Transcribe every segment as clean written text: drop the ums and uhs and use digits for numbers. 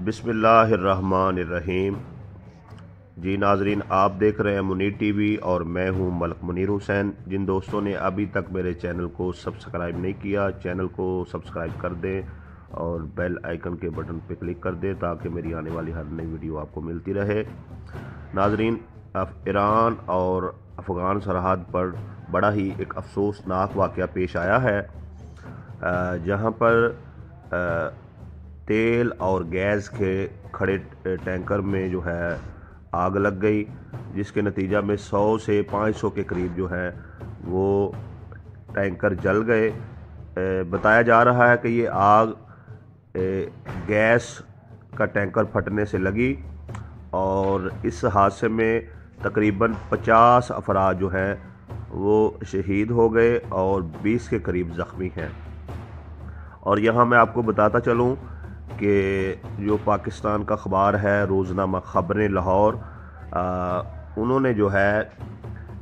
बिस्मिल्लाहिर्रहमानिर्रहीम। जी नाजरीन, आप देख रहे हैं मुनीर टीवी और मैं हूं मलक मुनीर हुसैन। जिन दोस्तों ने अभी तक मेरे चैनल को सब्सक्राइब नहीं किया, चैनल को सब्सक्राइब कर दें और बेल आइकन के बटन पर क्लिक कर दें ताकि मेरी आने वाली हर नई वीडियो आपको मिलती रहे। नाजरीन, ईरान और अफ़गान सरहद पर बड़ा ही एक अफसोसनाक वाक़या पेश आया है, जहां पर तेल और गैस के खड़े टैंकर में जो है आग लग गई, जिसके नतीजा में 100 से 500 के करीब जो है वो टैंकर जल गए। बताया जा रहा है कि ये आग गैस का टैंकर फटने से लगी और इस हादसे में तकरीबन 50 अफराद जो हैं वो शहीद हो गए और 20 के करीब ज़ख्मी हैं। और यहाँ मैं आपको बताता चलूँ कि जो पाकिस्तान का अखबार है रोज़नामा ख़बरें लाहौर, उन्होंने जो है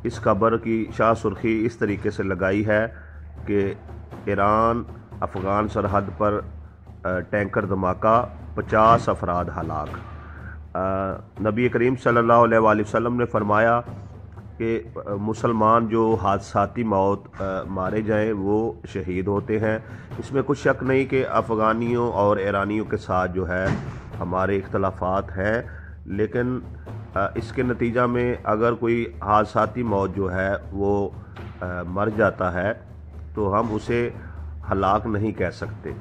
इस खबर की शाह सुर्खी इस तरीके से लगाई है कि ईरान अफ़गान सरहद पर टैंकर धमाका, 50 अफराद हलाक। नबी करीम सल्लल्लाहु अलैहि वसल्लम ने फरमाया कि मुसलमान जो हादसाती मौत मारे जाएं वो शहीद होते हैं। इसमें कुछ शक नहीं कि अफ़गानियों और ईरानियों के साथ जो है हमारे इख्तलाफात हैं, लेकिन इसके नतीजा में अगर कोई हादसाती मौत जो है वो मर जाता है तो हम उसे हलाक नहीं कह सकते।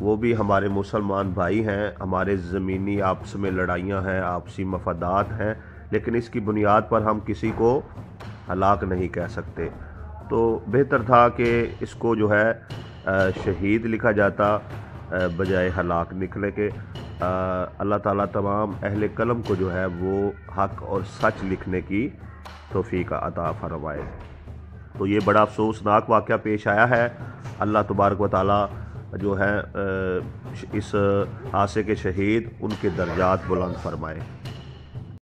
वो भी हमारे मुसलमान भाई हैं, हमारे ज़मीनी आपस में लड़ाइयाँ हैं, आपसी मफादात हैं, लेकिन इसकी बुनियाद पर हम किसी को हलाक नहीं कह सकते। तो बेहतर था कि इसको जो है शहीद लिखा जाता बजाय हलाक निकले के। अल्लाह ताला तमाम अहले कलम को जो है वो हक़ और सच लिखने की तौफीक अता फरमाए। तो ये बड़ा अफसोसनाक वाक़या पेश आया है। अल्लाह तबारक व तआला जो है इस हादसे के शहीद उनके दर्जात बुलंद फरमाए।